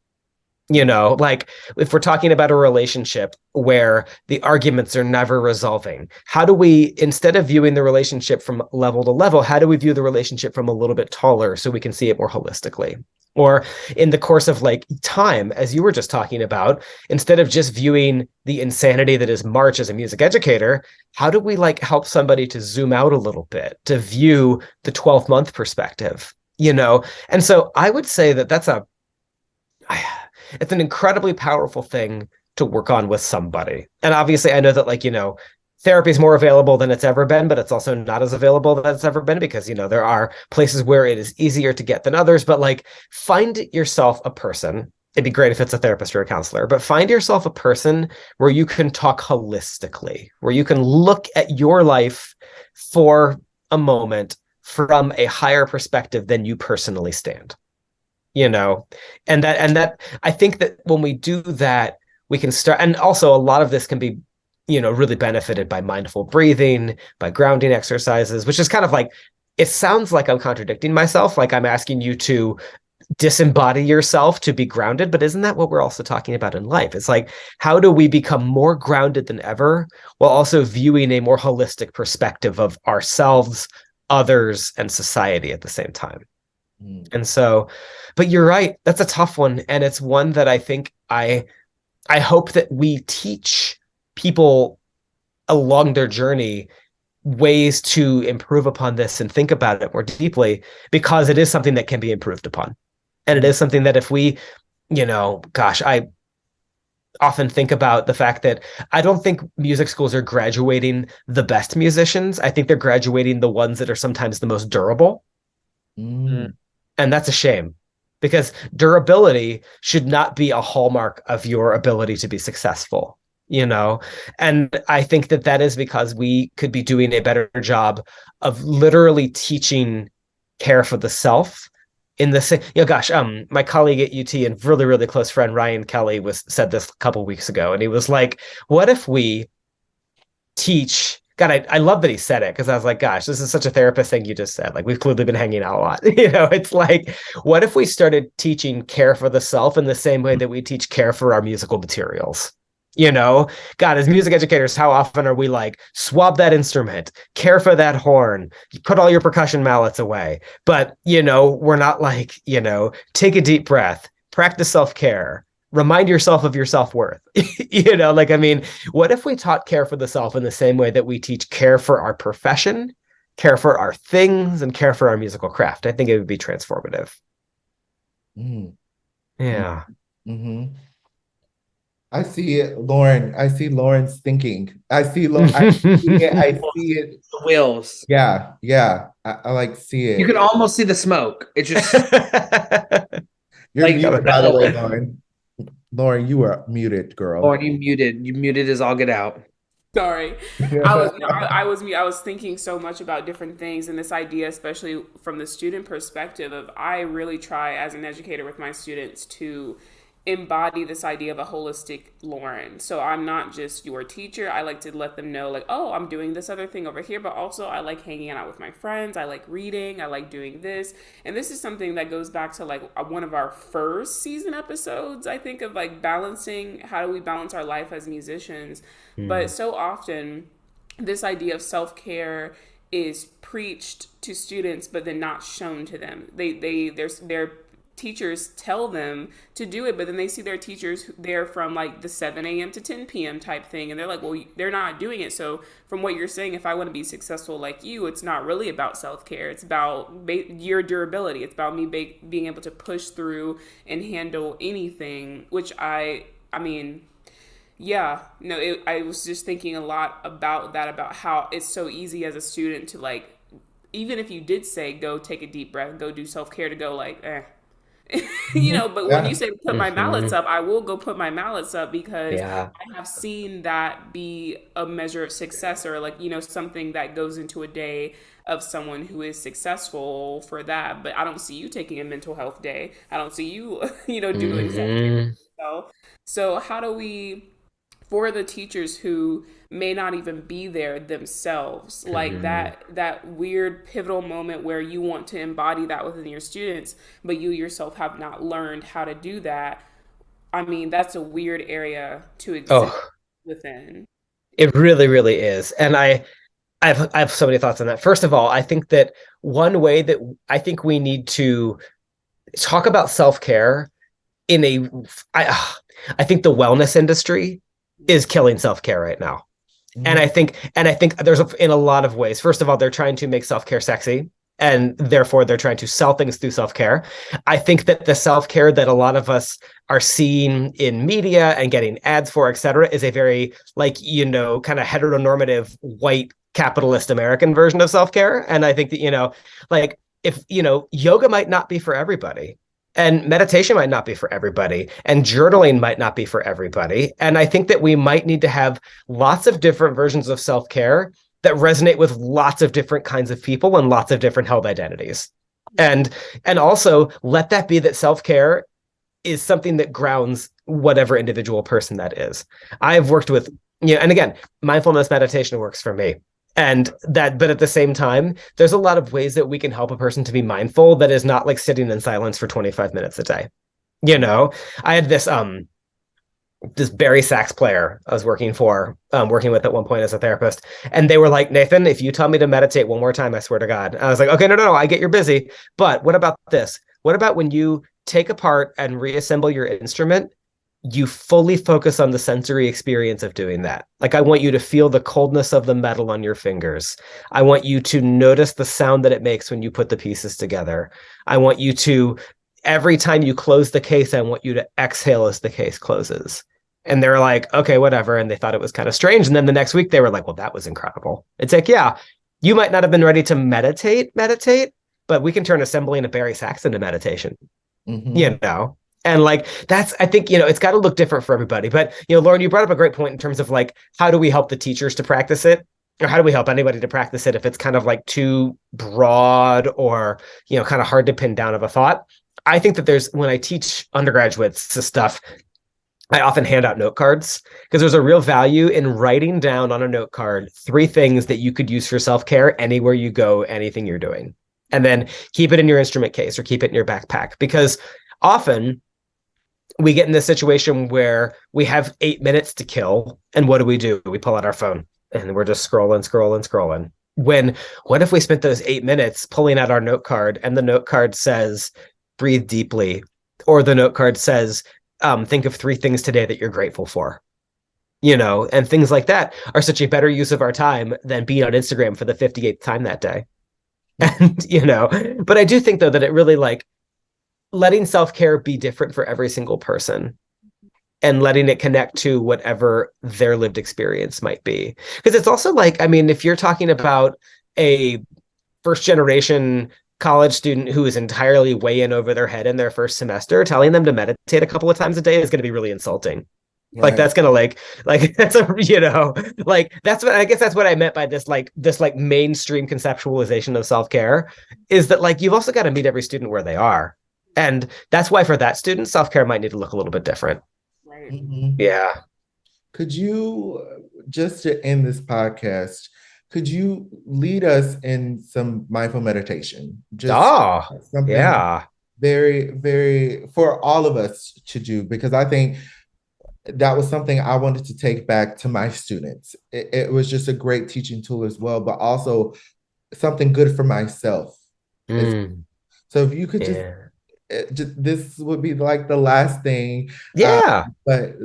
You know, like if we're talking about a relationship where the arguments are never resolving, how do we, instead of viewing the relationship from level to level, how do we view the relationship from a little bit taller so we can see it more holistically? Or in the course of like time, as you were just talking about, instead of just viewing the insanity that is March as a music educator, how do we like help somebody to zoom out a little bit, to view the 12-month perspective, you know? And so I would say that it's an incredibly powerful thing to work on with somebody. And obviously, I know that, like, you know, therapy is more available than it's ever been, but it's also not as available than it's ever been because, you know, there are places where it is easier to get than others. But like, find yourself a person. It'd be great if it's a therapist or a counselor, but find yourself a person where you can talk holistically, where you can look at your life for a moment from a higher perspective than you personally stand, you know. And that I think that when we do that, we can start. And also a lot of this can be, you know, really benefited by mindful breathing, by grounding exercises, which is kind of like, it sounds like I'm contradicting myself, like I'm asking you to disembody yourself to be grounded, but isn't that what we're also talking about in life? It's like, how do we become more grounded than ever while also viewing a more holistic perspective of ourselves, others, and society at the same time? And so, but you're right, that's a tough one. And it's one that I think I hope that we teach people along their journey ways to improve upon this and think about it more deeply, because it is something that can be improved upon. And it is something that if we, you know, gosh, I often think about the fact that I don't think music schools are graduating the best musicians. I think they're graduating the ones that are sometimes the most durable. Mm. And that's a shame because durability should not be a hallmark of your ability to be successful, you know? And I think that that is because we could be doing a better job of literally teaching care for the self in the same, you know, gosh, my colleague at UT and really, really close friend, Ryan Kelly, said this a couple weeks ago. And he was like, what if we teach. God, I love that he said it because I was like, gosh, this is such a therapist thing you just said. Like, we've clearly been hanging out a lot. You know, it's like, what if we started teaching care for the self in the same way that we teach care for our musical materials? You know, God, as music educators, how often are we like, swab that instrument, care for that horn, put all your percussion mallets away? But, you know, we're not like, you know, take a deep breath, practice self-care, remind yourself of your self-worth. You know, like, I mean, what if we taught care for the self in the same way that we teach care for our profession, care for our things, and care for our musical craft? I think it would be transformative. Mm. Yeah. Mm-hmm. I see it, Lauren. I see Lauren's thinking. I see Lauren. I see it. I see it. The wheels. Yeah, yeah. I like see You it. can almost see the smoke. It just You're like muted, by the way, Lauren. Lauren, you are muted, oh, girl. and you muted. You muted as all get out. Sorry, I was thinking so much about different things, and this idea, especially from the student perspective, of I really try as an educator with my students to embody this idea of a holistic Lauren. So I'm not just your teacher. I like to let them know, like, oh, I'm doing this other thing over here, but also I like hanging out with my friends. I like reading. I like doing this. And this is something that goes back to like one of our first season episodes, I think, of like balancing, how do we balance our life as musicians? But so often, this idea of self care is preached to students, but then not shown to them. Their teachers tell them to do it, but then they see their teachers there from like the 7 a.m. to 10 p.m. type thing, and they're like, well, they're not doing it. So from what you're saying, if I want to be successful like you, it's not really about self care. It's about your durability. It's about me being able to push through and handle anything. Which I mean. Yeah, no, I was just thinking a lot about that, about how it's so easy as a student to like, even if you did say go take a deep breath, go do self-care, to go like, Mhm. but when you Yeah. say put my mallets Mhm. up, I will go put my mallets up, because Yeah. I have seen that be a measure of success, or like, something that goes into a day of someone who is successful for that. But I don't see you taking a mental health day. I don't see you, doing self-care Mhm. for yourself. So how do we, for the teachers who may not even be there themselves, like Mhm. that weird pivotal moment where you want to embody that within your students, but you yourself have not learned how to do that. I mean, that's a weird area to exist Oh, within. it really, really is. And I have so many thoughts on that. First of all, I think that one way that I think we need to talk about self-care in a I I think the wellness industry is killing self-care right now. And I Mhm. think there's in a lot of ways. First of all, they're trying to make self-care sexy, and therefore they're trying to sell things through self-care. I think that the self-care that a lot of us are seeing in media and getting ads for, et cetera, is a very like, kind of heteronormative white capitalist American version of self-care. And I think that, like if, yoga might not be for everybody. And meditation might not be for everybody, and journaling might not be for everybody. And I think that we might need to have lots of different versions of self-care that resonate with lots of different kinds of people and lots of different health identities. And also let that be that self-care is something that grounds whatever individual person that is. I've worked with, and again, mindfulness meditation works for me. And that, but at the same time, there's a lot of ways that we can help a person to be mindful that is not like sitting in silence for 25 minutes a day. I had this Barry sax player I was working with at one point as a therapist. And they were like, Nathan, if you tell me to meditate one more time, I swear to God. I was like, okay, no, I get you're busy. But what about this? What about when you take apart and reassemble your instrument, you fully focus on the sensory experience of doing that? Like, I want you to feel the coldness of the metal on your fingers. I want you to notice the sound that it makes when you put the pieces together. I want you to, every time you close the case, I want you to exhale as the case closes. And they're like, okay, whatever. And they thought it was kind of strange. And then the next week they were like, well, that was incredible. It's like, yeah, you might not have been ready to meditate, but we can turn assembling a Barry sax into meditation, Mhm. you know? And like, that's, I think, it's got to look different for everybody. But, Lauren, you brought up a great point in terms of like, how do we help the teachers to practice it? Or how do we help anybody to practice it if it's kind of like too broad or, kind of hard to pin down of a thought? I think that when I teach undergraduates this stuff, I often hand out note cards because there's a real value in writing down on a note card 3 things that you could use for self-care anywhere you go, anything you're doing. And then keep it in your instrument case or keep it in your backpack, because often we get in this situation where we have 8 minutes to kill. And what do? We pull out our phone and we're just scrolling. What if we spent those 8 minutes pulling out our note card and the note card says, breathe deeply, or the note card says, think of 3 things today that you're grateful for, and things like that are such a better use of our time than being on Instagram for the 58th time that day. And, but I do think though that it really like letting self-care be different for every single person and letting it connect to whatever their lived experience might be. Because it's also like, I mean, if you're talking about a first generation college student who is entirely way in over their head in their first semester, telling them to meditate a couple of times a day is going to be really insulting. Like Right. that's gonna like that's a like that's what I guess that's what I meant by this mainstream conceptualization of self-care, is that like you've also got to meet every student where they are. And that's why for that student, self-care might need to look a little bit different. Right. Mhm. Yeah. Could you, just to end this podcast, could you lead us in some mindful meditation? Just Oh, something yeah. very, very for all of us to do, because I think that was something I wanted to take back to my students. It was just a great teaching tool as well, but also something good for myself. Mm, So if you could yeah. just this would be like the last thing, Yeah. but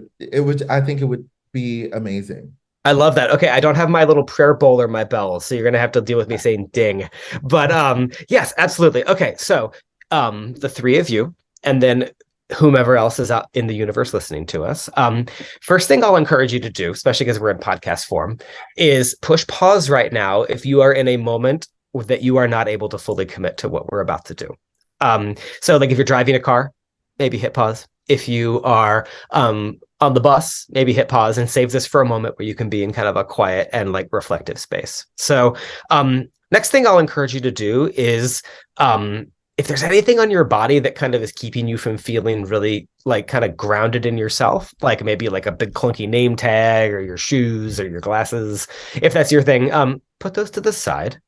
I think it would be amazing. I love that. Okay, I don't have my little prayer bowl or my bell, so you're gonna have to deal with me saying ding. But yes, absolutely. Okay, so the 3 of you, and then whomever else is out in the universe listening to us. First thing I'll encourage you to do, especially because we're in podcast form, is push pause right now if you are in a moment that you are not able to fully commit to what we're about to do. So like if you're driving a car, maybe hit pause. If you are on the bus, maybe hit pause and save this for a moment where you can be in kind of a quiet and like reflective space. So next thing I'll encourage you to do is if there's anything on your body that kind of is keeping you from feeling really like kind of grounded in yourself, like maybe like a big clunky name tag or your shoes or your glasses, if that's your thing, put those to the side.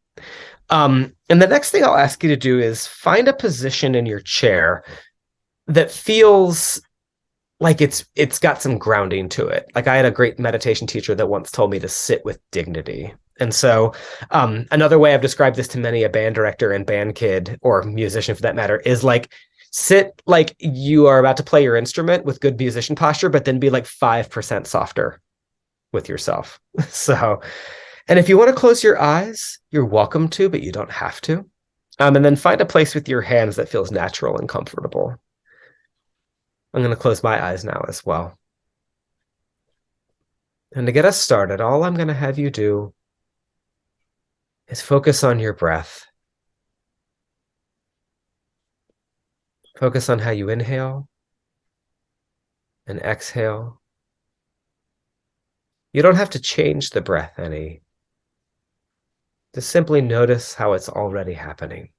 And the next thing I'll ask you to do is find a position in your chair that feels like it's got some grounding to it. Like I had a great meditation teacher that once told me to sit with dignity. And so another way I've described this to many a band director and band kid or musician for that matter is like sit like you are about to play your instrument with good musician posture, but then be like 5% softer with yourself. So, and if you want to close your eyes, you're welcome to, but you don't have to. And then find a place with your hands that feels natural and comfortable. I'm going to close my eyes now as well. And to get us started, all I'm going to have you do is focus on your breath. Focus on how you inhale and exhale. You don't have to change the breath any. Just simply notice how it's already happening.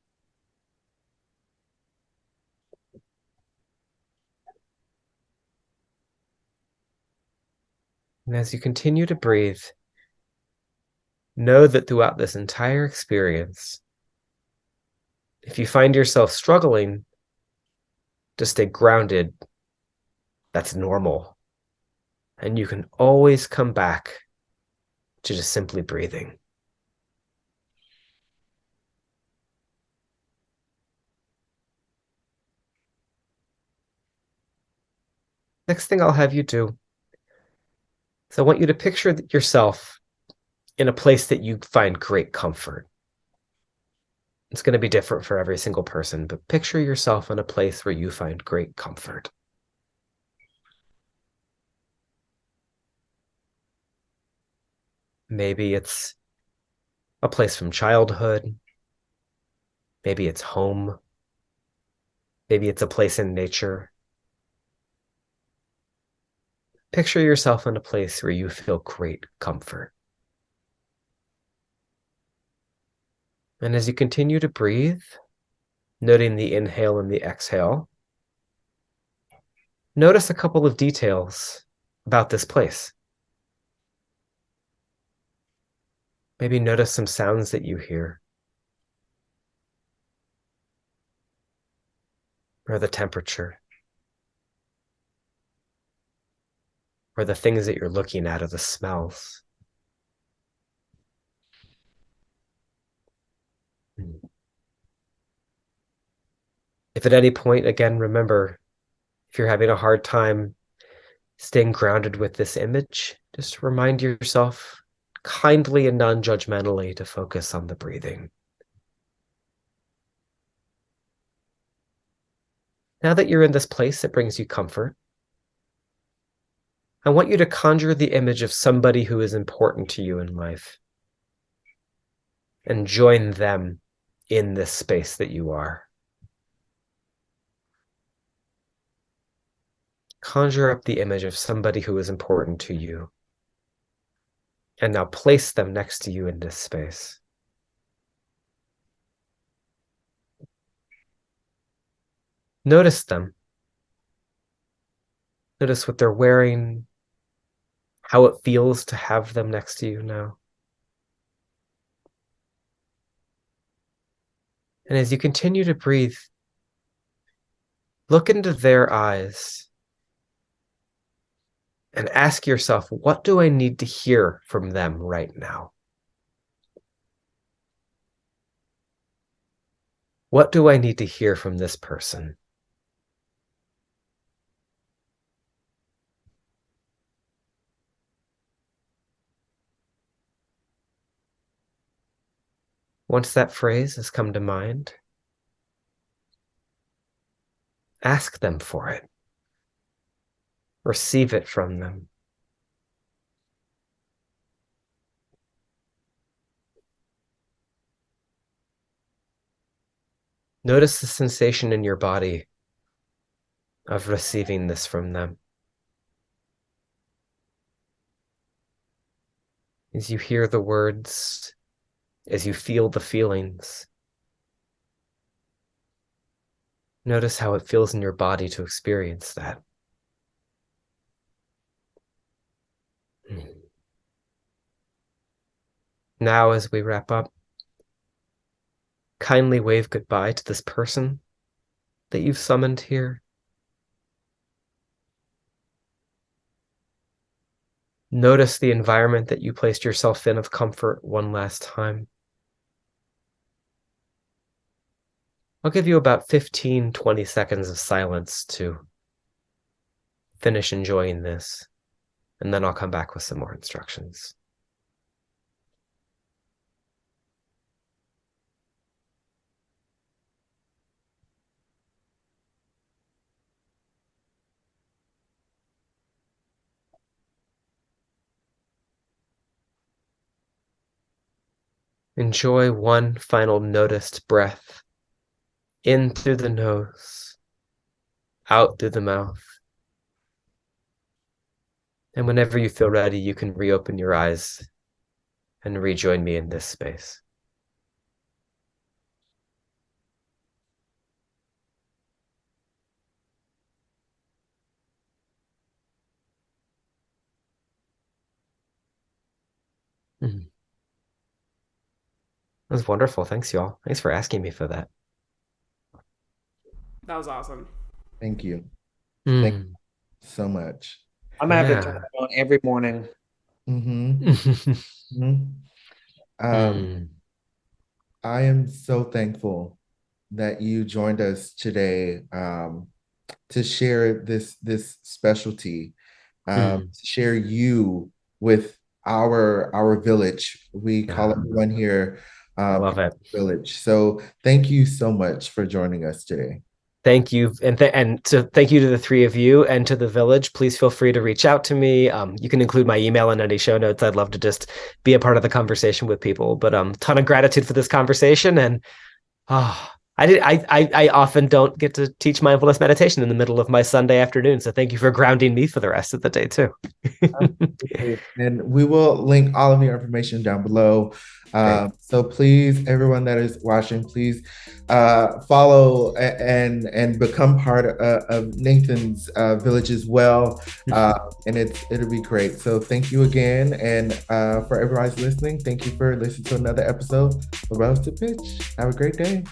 And as you continue to breathe, know that throughout this entire experience, if you find yourself struggling to stay grounded, that's normal. And you can always come back to just simply breathing. Next thing I'll have you do is I want you to picture yourself in a place that you find great comfort. It's going to be different for every single person, but picture yourself in a place where you find great comfort. Maybe it's a place from childhood. Maybe it's home. Maybe it's a place in nature. Picture yourself in a place where you feel great comfort. And as you continue to breathe, noting the inhale and the exhale, notice a couple of details about this place. Maybe notice some sounds that you hear, or the temperature, or the things that you're looking at, or the smells. If at any point, again, remember, if you're having a hard time staying grounded with this image, just remind yourself kindly and non-judgmentally to focus on the breathing. Now that you're in this place that brings you comfort, I want you to conjure the image of somebody who is important to you in life and join them in this space that you are. Conjure up the image of somebody who is important to you. And now place them next to you in this space. Notice them. Notice what they're wearing, how it feels to have them next to you now. And as you continue to breathe, look into their eyes and ask yourself, what do I need to hear from them right now? What do I need to hear from this person? Once that phrase has come to mind, ask them for it. Receive it from them. Notice the sensation in your body of receiving this from them. As you hear the words, as you feel the feelings, notice how it feels in your body to experience that. Now, as we wrap up, kindly wave goodbye to this person that you've summoned here. Notice the environment that you placed yourself in of comfort one last time. I'll give you about 15, 20 seconds of silence to finish enjoying this, and then I'll come back with some more instructions. Enjoy one final noticed breath in through the nose, out through the mouth. And whenever you feel ready, you can reopen your eyes and rejoin me in this space. Mm-hmm. That was wonderful. Thanks, y'all. Thanks for asking me for that. That was awesome. Thank you. Mm. Thank you so much. I'm gonna have to turn it on every morning. I am so thankful that you joined us today to share this specialty, to share you with our village. We call everyone here I love it. village. So thank you so much for joining us today. Thank you. And thank you to the three of you and to the village. Please feel free to reach out to me. You can include my email in any show notes. I'd love to just be a part of the conversation with people. But ton of gratitude for this conversation. And I often don't get to teach mindfulness meditation in the middle of my Sunday afternoon. So thank you for grounding me for the rest of the day too. And we will link all of your information down below. So please, everyone that is watching, please follow and become part of Nathan's village as well. And it'll be great. So thank you again. And for everyone who's listening, thank you for listening to another episode of Rose to Pitch. Have a great day.